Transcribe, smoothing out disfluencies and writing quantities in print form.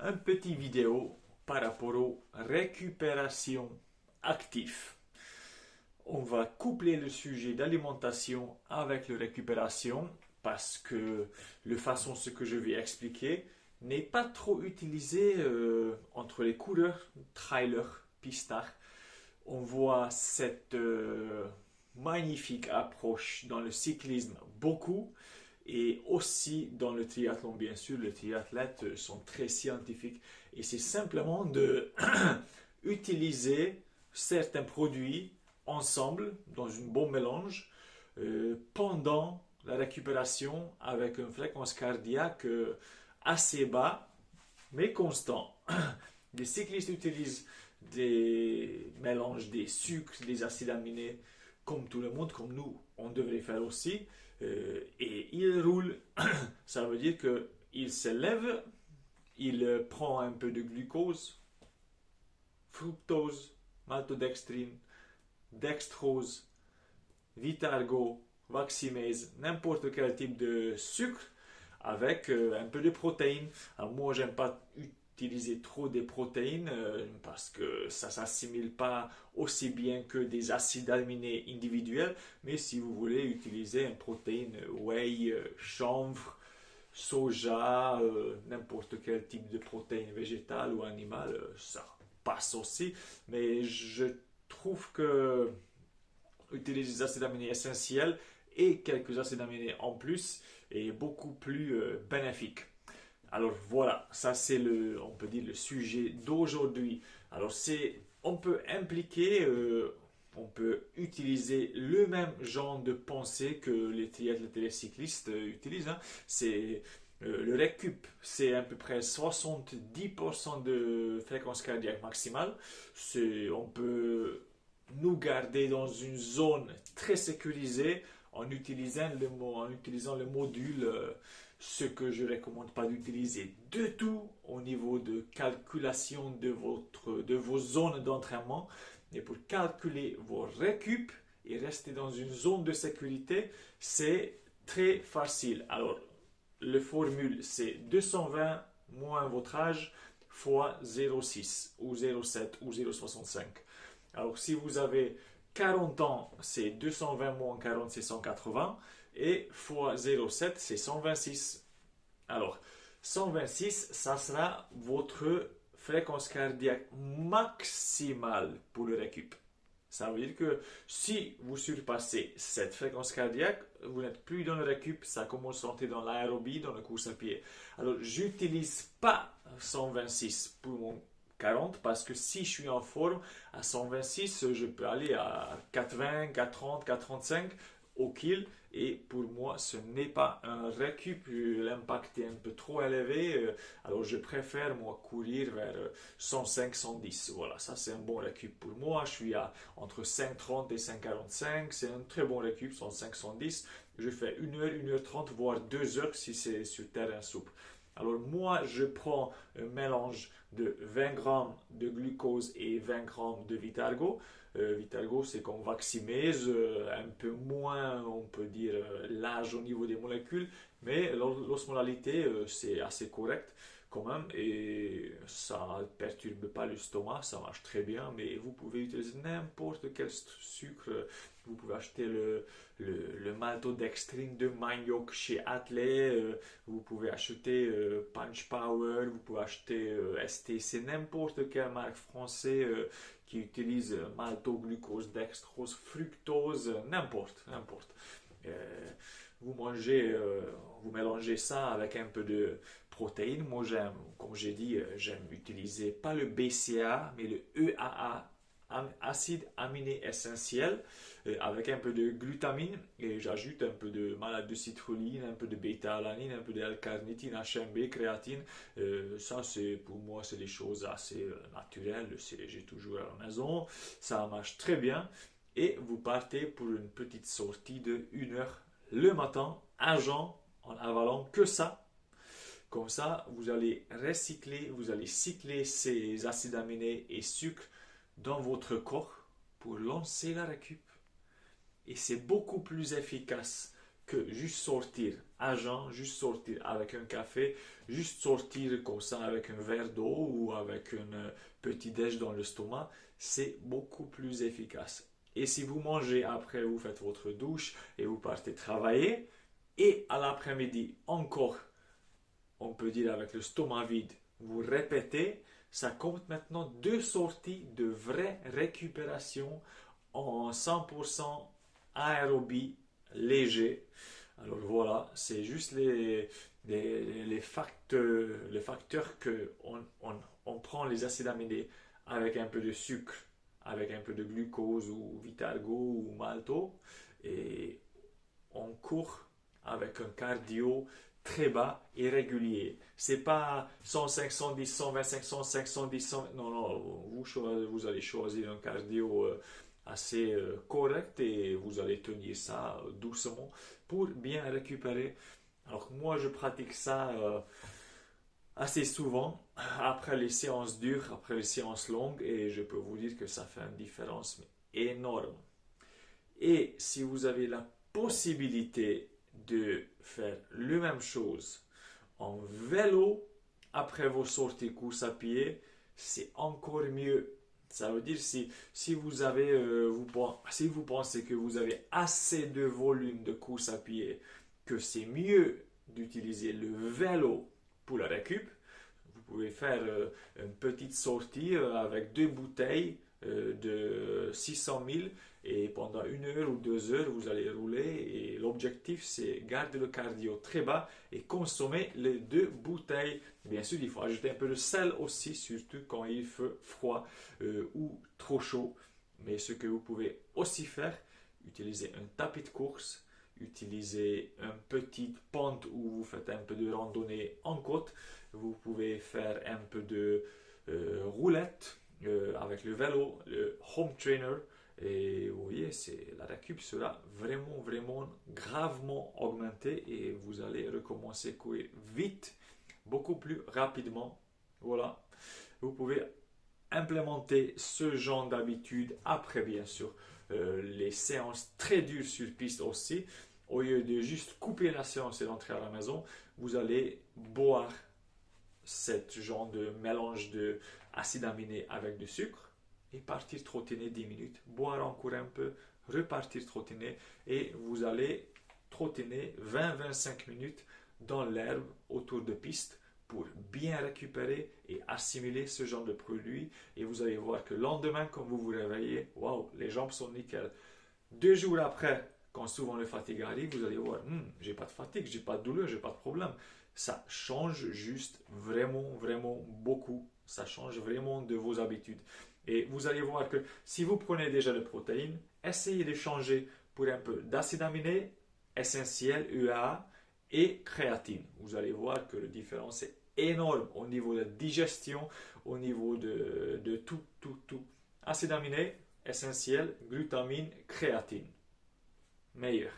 un petit vidéo par rapport aux récupérations actives. On va coupler le sujet d'alimentation avec la récupération parce que la façon ce que je vais expliquer n'est pas trop utilisé entre les coureurs, trailers, pistards. On voit cette magnifique approche dans le cyclisme beaucoup et aussi dans le triathlon, bien sûr. Les triathlètes sont très scientifiques et c'est simplement de utiliser certains produits ensemble dans un bon mélange pendant la récupération avec une fréquence cardiaque assez bas mais constant. Les cyclistes utilisent des mélanges des sucres, des acides aminés, comme tout le monde, comme nous, on devrait faire aussi. Et il roule, ça veut dire qu'il se lève, il prend un peu de glucose, fructose, maltodextrine, dextrose, Vitargo, Vaximase, n'importe quel type de sucre avec un peu de protéines. Alors moi, j'aime pas utiliser trop des protéines parce que ça s'assimile pas aussi bien que des acides aminés individuels. Mais si vous voulez utiliser une protéine whey, chanvre, soja, n'importe quel type de protéine végétale ou animale, ça passe aussi. Mais je trouve que utiliser des acides aminés essentiels et quelques acides aminés en plus est beaucoup plus bénéfique. Alors voilà, ça c'est on peut dire le sujet d'aujourd'hui. Alors on peut impliquer, on peut utiliser le même genre de pensée que les triathlètes et les cyclistes utilisent. Hein. C'est le récup, c'est à peu près 70% de fréquence cardiaque maximale. On peut nous garder dans une zone très sécurisée en utilisant le module, ce que je ne recommande pas d'utiliser du tout au niveau de calculation de vos zones d'entraînement. Et pour calculer vos récup et rester dans une zone de sécurité, c'est très facile. Alors, la formule, c'est 220 moins votre âge fois 0,6 ou 0,7 ou 0,65. Alors, si vous avez 40 ans, c'est 220 moins 40, c'est 180. Et fois 0,7, c'est 126. Alors, 126, ça sera votre fréquence cardiaque maximale pour le récup. Ça veut dire que si vous surpassez cette fréquence cardiaque, vous n'êtes plus dans le récup, ça commence à entrer dans l'aérobie, dans la course à pied. Alors, j'utilise pas 126 pour mon 40 parce que si je suis en forme à 126, je peux aller à 420, 430, 435 au kill et pour moi ce n'est pas un récup, l'impact est un peu trop élevé, alors je préfère moi courir vers 105, 110. Voilà, ça c'est un bon récup pour moi. Je suis entre 5,30 et 5,45, c'est un très bon récup. 105, 110, je fais 1 heure, 1 h 30 voire 2 heures si c'est sur terrain souple. Alors moi, je prends un mélange de 20 grammes de glucose et 20 grammes de Vitargo. Vitargo, c'est comme Vaximase, un peu moins, on peut dire, large au niveau des molécules, mais l'osmolalité, c'est assez correct quand même et ça ne perturbe pas l'estomac, ça marche très bien, mais vous pouvez utiliser n'importe quel sucre. Vous pouvez acheter le maltodextrine de manioc chez Atley, vous pouvez acheter Punch Power, vous pouvez acheter STC, n'importe quelle marque française qui utilise maltoglucose, dextrose, fructose, n'importe. Vous mangez, vous mélangez ça avec un peu de protéines. Moi, j'aime, comme j'ai dit, j'aime utiliser pas le BCA, mais le EAA, acide aminé essentiel, avec un peu de glutamine et j'ajoute un peu de malate de citrulline, un peu de bêta-alanine, un peu de L-carnitine, HMB, créatine. Ça, c'est pour moi, c'est des choses assez naturelles. J'ai toujours à la maison. Ça marche très bien. Et vous partez pour une petite sortie de 1 heure le matin, à jeun, en avalant que ça. Comme ça, vous allez recycler, vous allez cycler ces acides aminés et sucres dans votre corps pour lancer la récup. Et c'est beaucoup plus efficace que juste sortir à jeun, juste sortir avec un café. juste sortir comme ça avec un verre d'eau ou avec un petit déj dans l'estomac, c'est beaucoup plus efficace. Et si vous mangez après, vous faites votre douche et vous partez travailler, et à l'après-midi encore, on peut dire avec le stomac vide, vous répétez, ça compte maintenant 2 sorties de vraie récupération en 100% aérobie léger. Alors voilà, c'est juste les facteurs que on prend les acides aminés avec un peu de sucre, avec un peu de glucose ou Vitargo ou malto et on court avec un cardio très bas et régulier. C'est pas 105, 110, 125, 105, 110, 100. Non, non, vous allez choisir un cardio assez correct et vous allez tenir ça doucement pour bien récupérer. Alors moi, je pratique ça assez souvent après les séances dures, après les séances longues et je peux vous dire que ça fait une différence énorme. Et si vous avez la possibilité de faire la même chose en vélo après vos sorties course à pied, c'est encore mieux. Ça veut dire si vous avez, si vous pensez que vous avez assez de volume de course à pied, que c'est mieux d'utiliser le vélo pour la récup, vous pouvez faire une petite sortie avec 2 bouteilles de 600 000 et pendant 1 heure ou 2 heures vous allez rouler et l'objectif c'est garder le cardio très bas et consommer les 2 bouteilles. Bien sûr il faut ajouter un peu de sel aussi surtout quand il fait froid ou trop chaud, mais ce que vous pouvez aussi faire, utiliser un tapis de course, utiliser une petite pente où vous faites un peu de randonnée en côte, vous pouvez faire un peu de roulette avec le vélo, le home trainer. Et vous voyez, la récup sera vraiment, vraiment gravement augmentée et vous allez recommencer à courir vite, beaucoup plus rapidement. Voilà. Vous pouvez implémenter ce genre d'habitude après, bien sûr, les séances très dures sur piste aussi. Au lieu de juste couper la séance et rentrer à la maison, vous allez boire ce genre de mélange d'acide aminé avec du sucre et partir trottiner 10 minutes, boire encore un peu, repartir trottiner et vous allez trottiner 20-25 minutes dans l'herbe autour de piste pour bien récupérer et assimiler ce genre de produit et vous allez voir que le lendemain quand vous vous réveillez, waouh, les jambes sont nickel. 2 jours après, quand souvent le fatigue arrive, vous allez voir, j'ai pas de fatigue, j'ai pas de douleur, j'ai pas de problème. Ça change juste vraiment, vraiment beaucoup. Ça change vraiment de vos habitudes. Et vous allez voir que si vous prenez déjà des protéines, essayez de changer pour un peu d'acide aminé, essentiel, UAA et créatine. Vous allez voir que la différence est énorme au niveau de la digestion, au niveau de tout, tout, tout. Acide aminé, essentiel, glutamine, créatine. Meilleur.